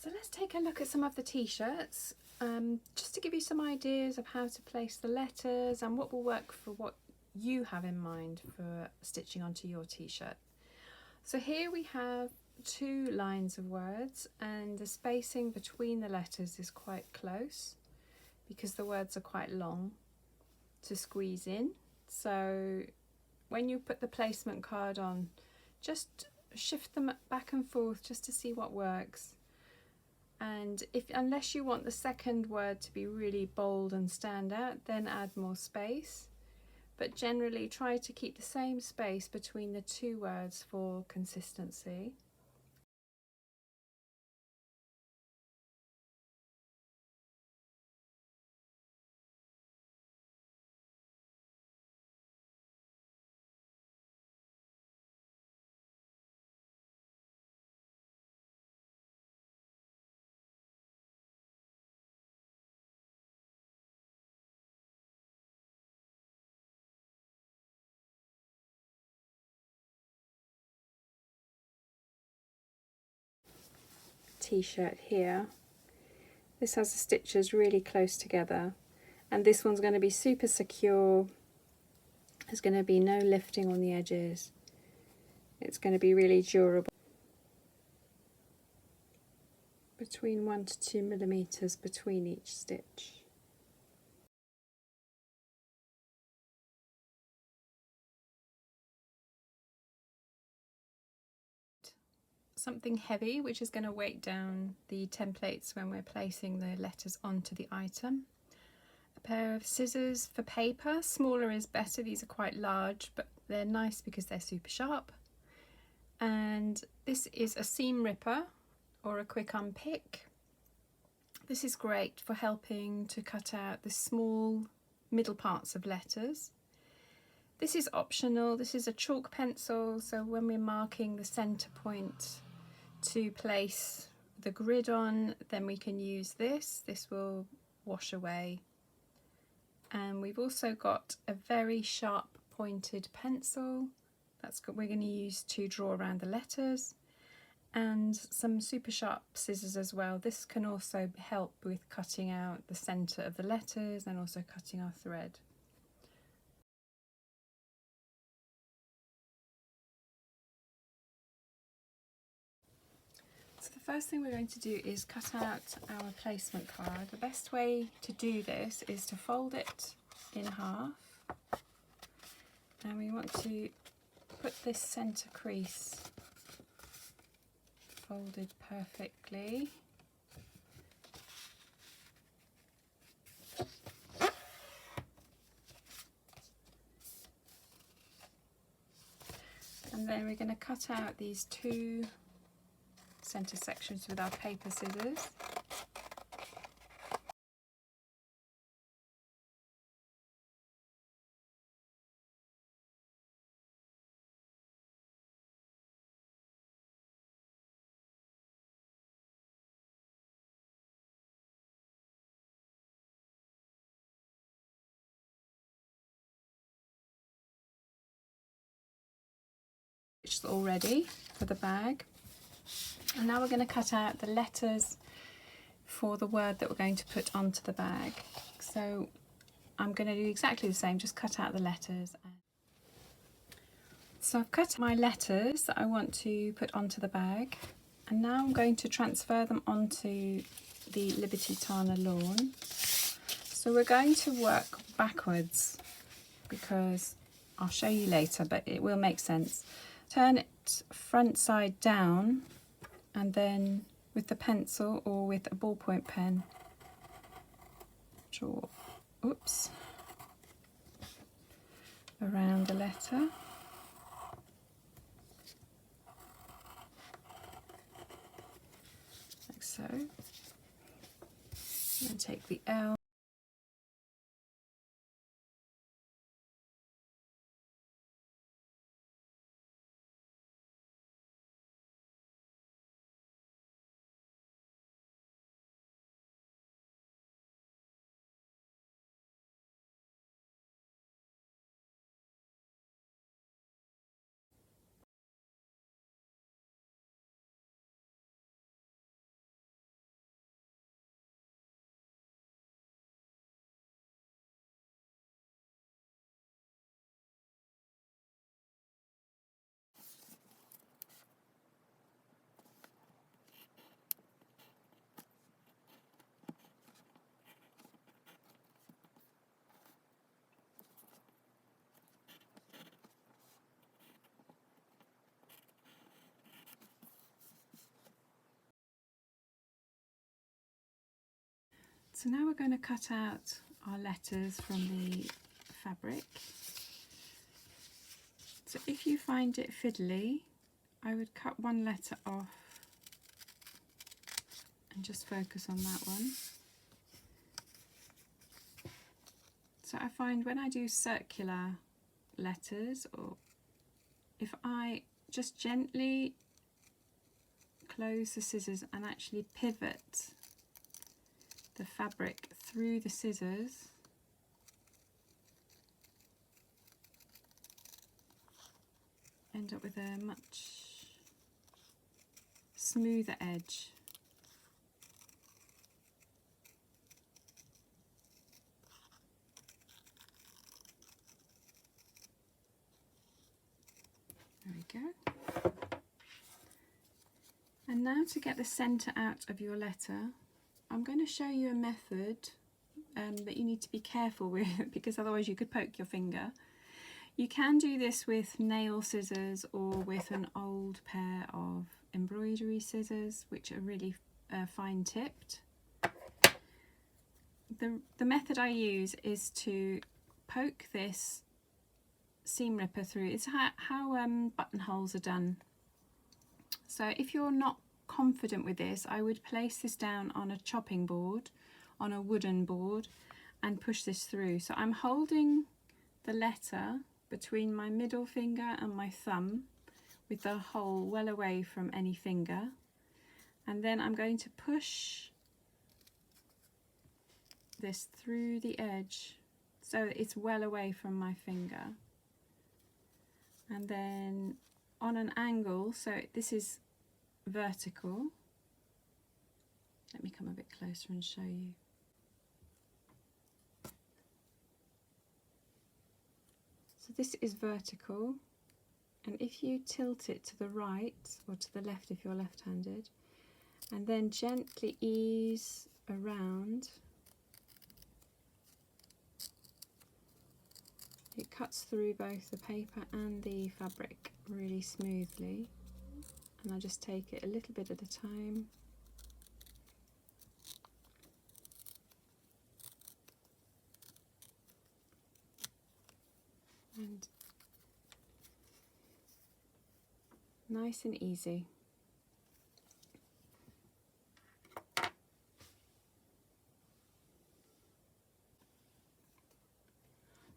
So let's take a look at some of the t-shirts, just to give you some ideas of how to place the letters and what will work for what you have in mind for stitching onto your t-shirt. So here we have 2 lines of words, and the spacing between the letters is quite close because the words are quite long to squeeze in. So when you put the placement card on, just shift them back and forth just to see what works. And unless you want the second word to be really bold and stand out, then add more space. But generally try to keep the same space between the 2 words for consistency. T-shirt here, this has the stitches really close together, and this one's going to be super secure. There's going to be no lifting on the edges. It's going to be really durable. Between 1 to 2 millimeters between each stitch. Something heavy which is going to weight down the templates when we're placing the letters onto the item. A pair of scissors for paper, smaller is better, these are quite large but they're nice because they're super sharp. And this is a seam ripper or a quick unpick. This is great for helping to cut out the small middle parts of letters. This is optional, this is a chalk pencil, so when we're marking the centre point to place the grid on, then we can use this. This will wash away. And we've also got a very sharp pointed pencil we're going to use to draw around the letters, and some super sharp scissors as well. This can also help with cutting out the centre of the letters and also cutting our thread. So the first thing we're going to do is cut out our placement card. The best way to do this is to fold it in half, and we want to put this centre crease folded perfectly. And then we're going to cut out these 2 centre sections with our paper scissors. Already for the bag, and now we're going to cut out the letters for the word that we're going to put onto the bag. So I'm going to do exactly the same, just cut out the letters. So I've cut my letters that I want to put onto the bag, and now I'm going to transfer them onto the Liberty Tana lawn. So we're going to work backwards because I'll show you later, but it will make sense. Turn it front side down, and then with the pencil or with a ballpoint pen, draw, around the letter. Like so. And take the L. So now we're going to cut out our letters from the fabric. So if you find it fiddly, I would cut one letter off and just focus on that one. So I find when I do circular letters, or if I just gently close the scissors and actually pivot the fabric through the scissors, end up with a much smoother edge. There we go. And now to get the centre out of your letter, I'm going to show you a method that you need to be careful with, because otherwise you could poke your finger. You can do this with nail scissors or with an old pair of embroidery scissors, which are really fine tipped. The method I use is to poke this seam ripper through. It's how buttonholes are done. So if you're not confident with this, I would place this down on a chopping board, on a wooden board, and push this through. So I'm holding the letter between my middle finger and my thumb with the hole well away from any finger, and then I'm going to push this through the edge so it's well away from my finger, and then on an angle, so this is vertical. Let me come a bit closer and show you. So this is vertical, and if you tilt it to the right or to the left if you're left-handed, and then gently ease around, it cuts through both the paper and the fabric really smoothly. And I just take it a little bit at a time. And nice and easy.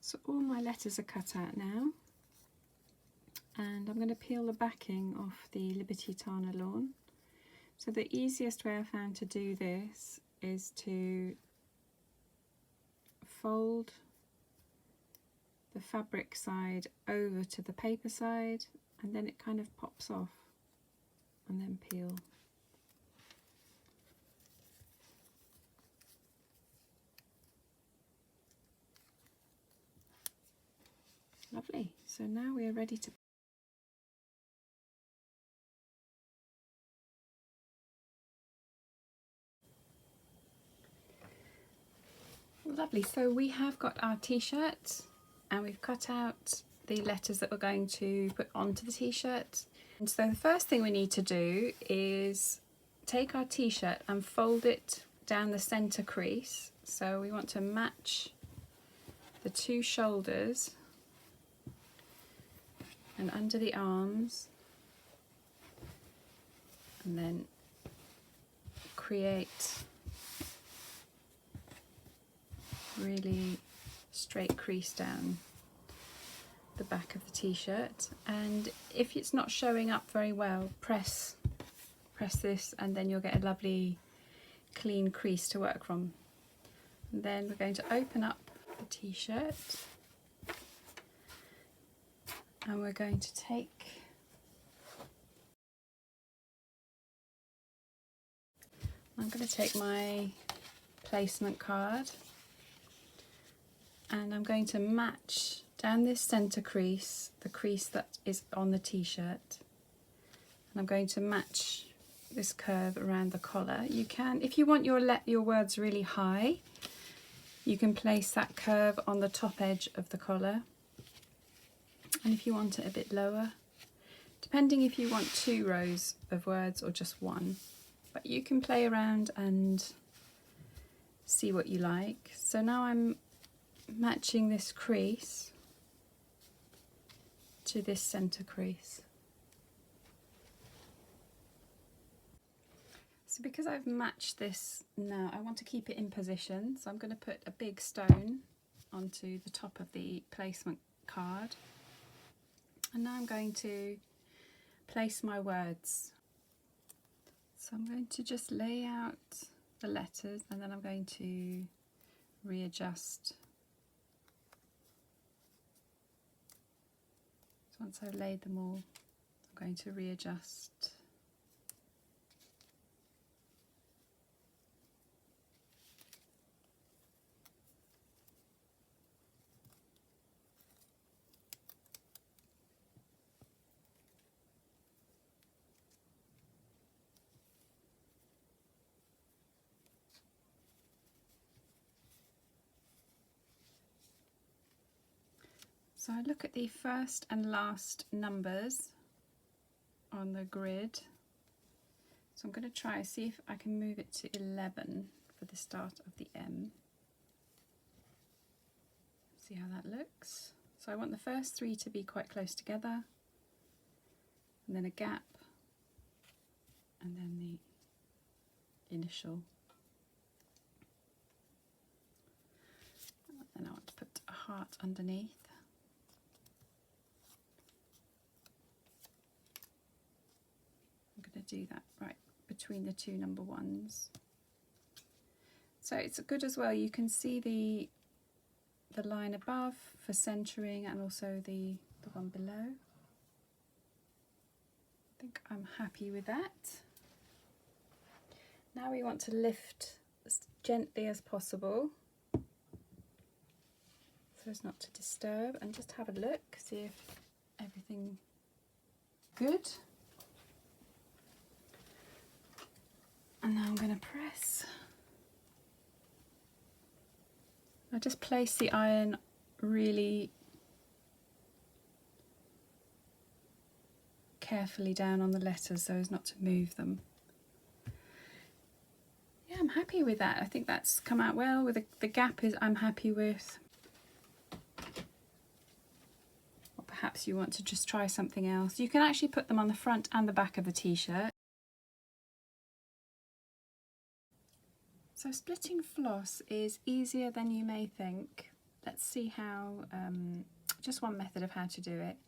So all my letters are cut out now, and I'm going to peel the backing off the Liberty Tana lawn. So the easiest way I found to do this is to fold the fabric side over to the paper side, and then it kind of pops off, and then peel. Lovely. So now we are ready to lovely. So we have got our t-shirt, and we've cut out the letters that we're going to put onto the t-shirt. And so the first thing we need to do is take our t-shirt and fold it down the center crease. So we want to match the two shoulders and under the arms, and then create really straight crease down the back of the t-shirt. And if it's not showing up very well, press this, and then you'll get a lovely clean crease to work from. And then we're going to open up the t-shirt, and we're going to take I'm going to take my placement card, and I'm going to match down this center crease, the crease that is on the t-shirt, and I'm going to match this curve around the collar. You can, if you want your words really high, you can place that curve on the top edge of the collar, and if you want it a bit lower, depending if you want 2 rows of words or just 1, but you can play around and see see what you like. So now I'm matching this crease to this center crease. So because I've matched this now, I want to keep it in position. So I'm going to put a big stone onto the top of the placement card. And now I'm going to place my words. So I'm going to just lay out the letters and then I'm going to readjust. So once I've laid them all, I'm going to readjust. So I look at the first and last numbers on the grid. So I'm going to try see if I can move it to 11 for the start of the M. See how that looks. So I want the first three to be quite close together, and then a gap, and then the initial. And I want to put a heart underneath. Do that right between the two number ones. So it's good as well, you can see the line above for centering and also the one below. I think I'm happy with that. Now we want to lift as gently as possible so as not to disturb, and just have a look, see if everything good. And now I'm going to press. I just place the iron really carefully down on the letters so as not to move them. Yeah, I'm happy with that. I think that's come out well. With the gap is I'm happy with. Or perhaps you want to just try something else. You can actually put them on the front and the back of the t-shirt. So splitting floss is easier than you may think. Let's see how, just one method of how to do it.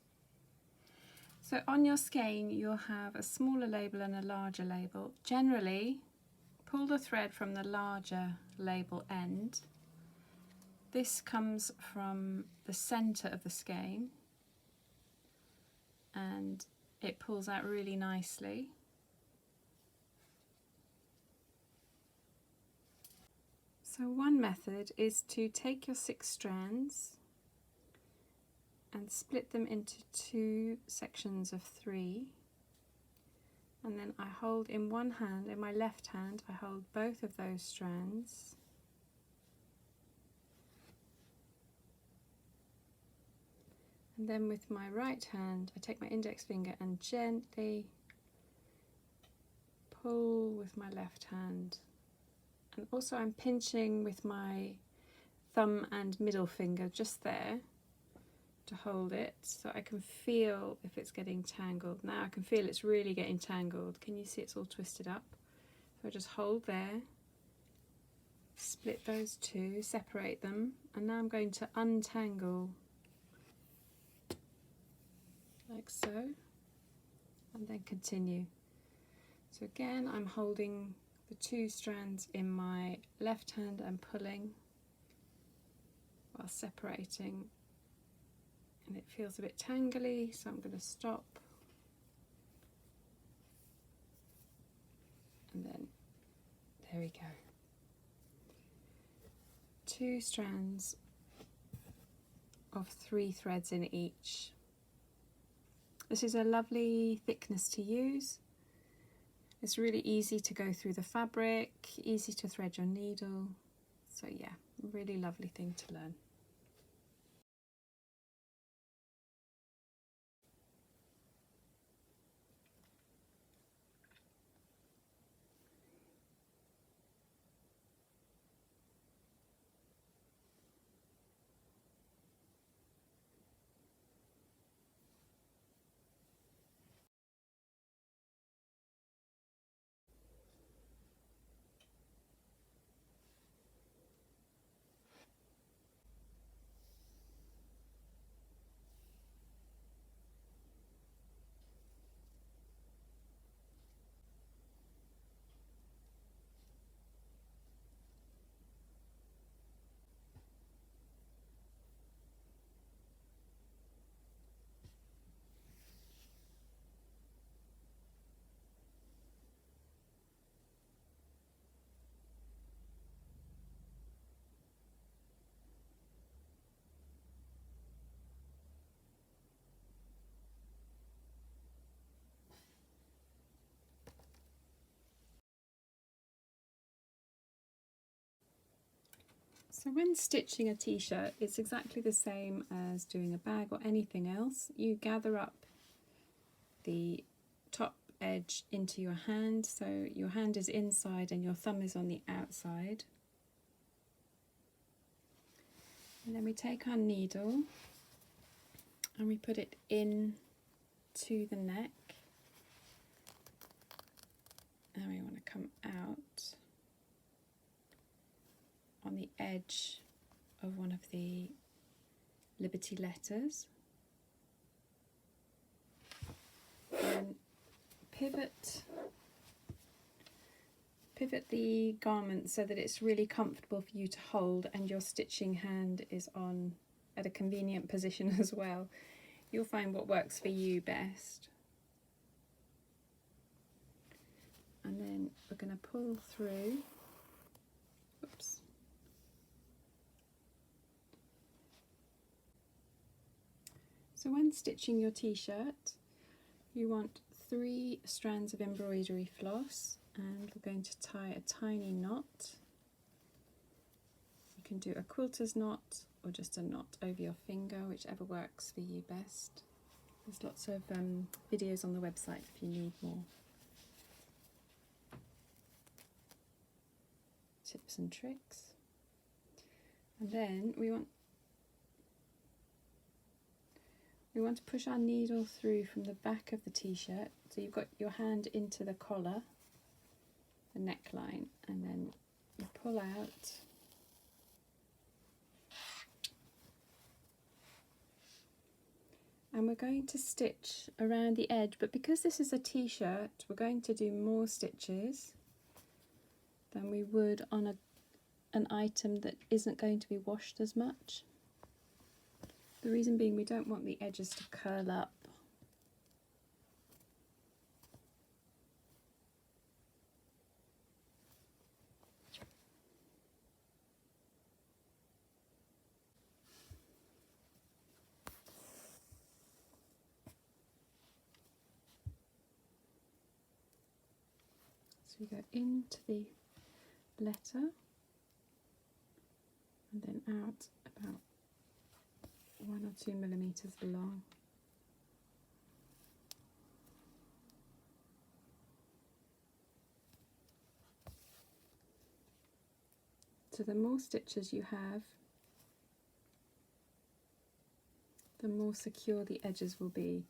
So on your skein you'll have a smaller label and a larger label. Generally, pull the thread from the larger label end. This comes from the centre of the skein and it pulls out really nicely. So one method is to take your 6 strands and split them into 2 sections of 3, and then I hold in one hand, in my left hand I hold both of those strands, and then with my right hand I take my index finger and gently pull with my left hand. And also I'm pinching with my thumb and middle finger just there to hold it so I can feel if it's getting tangled. Now I can feel it's really getting tangled. Can you see it's all twisted up? So I just hold there, split those 2, separate them, and now I'm going to untangle like so, and then continue. So again I'm holding the 2 strands in my left hand and pulling while separating, and it feels a bit tangly, so I'm going to stop, and then there we go. 2 strands of 3 threads in each. This is a lovely thickness to use. It's really easy to go through the fabric, easy to thread your needle. So yeah, really lovely thing to learn. So when stitching a t-shirt, it's exactly the same as doing a bag or anything else. You gather up the top edge into your hand, so your hand is inside and your thumb is on the outside. And then we take our needle and we put it in to the neck, and we want to come out on the edge of one of the Liberty letters, and pivot the garment so that it's really comfortable for you to hold and your stitching hand is on at a convenient position as well. You'll find what works for you best. And then we're going to pull through. Oops. So when stitching your t-shirt, you want 3 strands of embroidery floss, and we're going to tie a tiny knot. You can do a quilter's knot or just a knot over your finger, whichever works for you best. There's lots of videos on the website if you need more tips and tricks. And then we want to push our needle through from the back of the t-shirt, so you've got your hand into the collar, the neckline, and then you pull out. And we're going to stitch around the edge, but because this is a t-shirt, we're going to do more stitches than we would on an item that isn't going to be washed as much. The reason being, we don't want the edges to curl up. So we go into the letter and then out about 1 or 2 millimeters long. So the more stitches you have, the more secure the edges will be.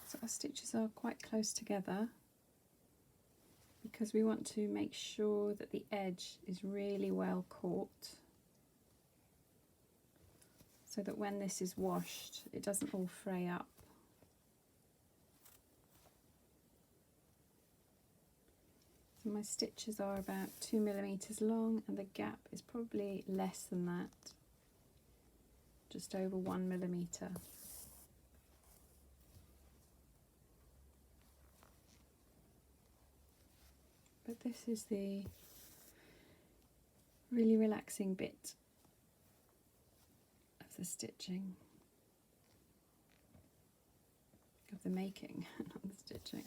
So our stitches are quite close together because we want to make sure that the edge is really well caught, so that when this is washed it doesn't all fray up. So my stitches are about 2 millimeters long and the gap is probably less than that, just over 1 millimeter. But this is the really relaxing bit of the stitching, of the making, not the stitching.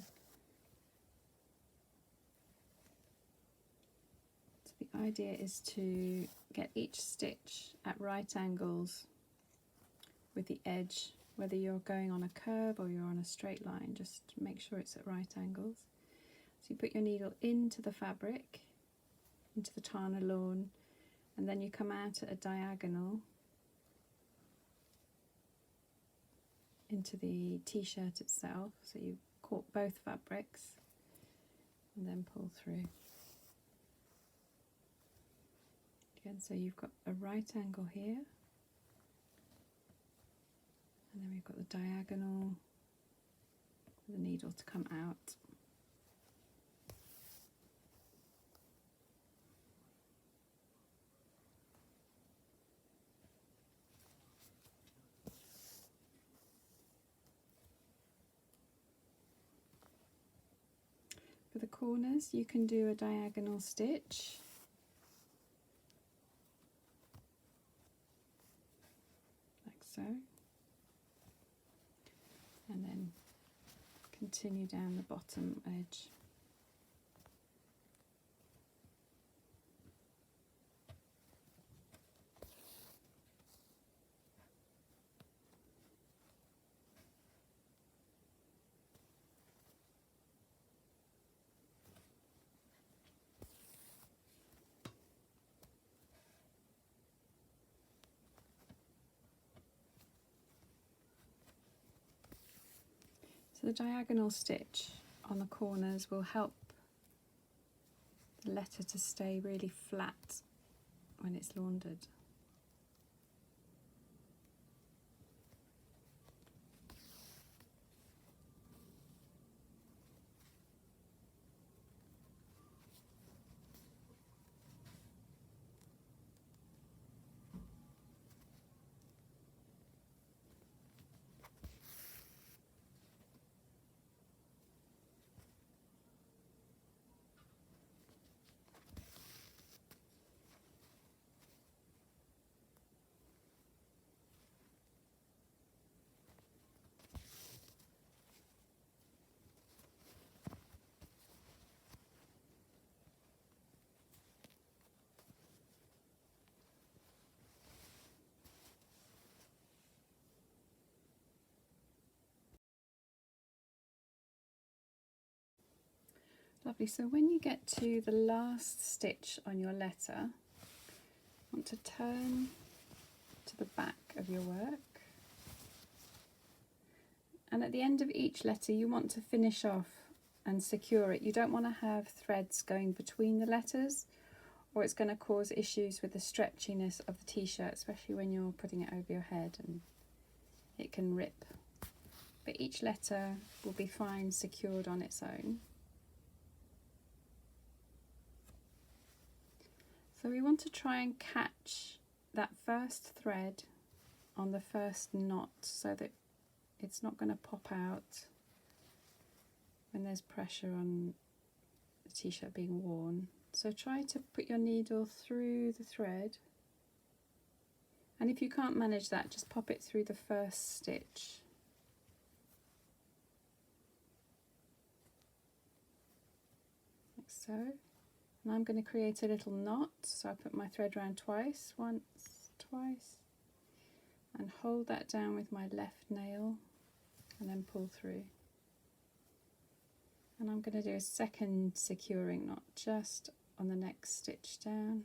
So the idea is to get each stitch at right angles with the edge, whether you're going on a curve or you're on a straight line, just make sure it's at right angles. So you put your needle into the fabric, into the Tana lawn, and then you come out at a diagonal into the t-shirt itself. So you caught both fabrics and then pull through. Again, so you've got a right angle here, and then we've got the diagonal, for the needle to come out. For the corners, you can do a diagonal stitch, like so, and then continue down the bottom edge. So the diagonal stitch on the corners will help the letter to stay really flat when it's laundered. Lovely, so when you get to the last stitch on your letter, you want to turn to the back of your work, and at the end of each letter you want to finish off and secure it. You don't want to have threads going between the letters, or it's going to cause issues with the stretchiness of the t-shirt, especially when you're putting it over your head and it can rip. But each letter will be fine secured on its own. So we want to try and catch that first thread on the first knot so that it's not going to pop out when there's pressure on the t-shirt being worn. So try to put your needle through the thread, and if you can't manage that, just pop it through the first stitch. Like so. And I'm going to create a little knot, so I put my thread round twice, once, twice, and hold that down with my left nail and then pull through. And I'm going to do a second securing knot just on the next stitch down.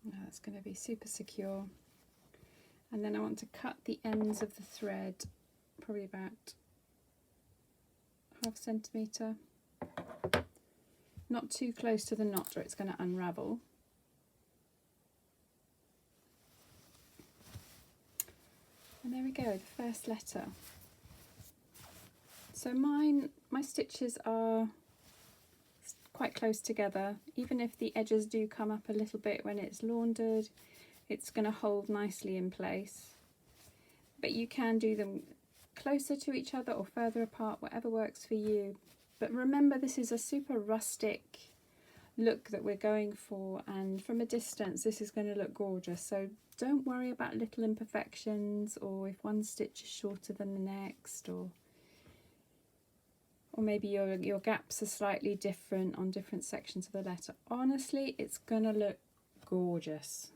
Now that's going to be super secure. And then I want to cut the ends of the thread, probably about ½ centimetre. Not too close to the knot or it's going to unravel. And there we go, the first letter. So my stitches are quite close together. Even if the edges do come up a little bit when it's laundered, it's going to hold nicely in place. But you can do them closer to each other or further apart, whatever works for you. But remember, this is a super rustic look that we're going for, and from a distance this is going to look gorgeous. So don't worry about little imperfections, or if one stitch is shorter than the next, or maybe your gaps are slightly different on different sections of the letter. Honestly, it's going to look gorgeous.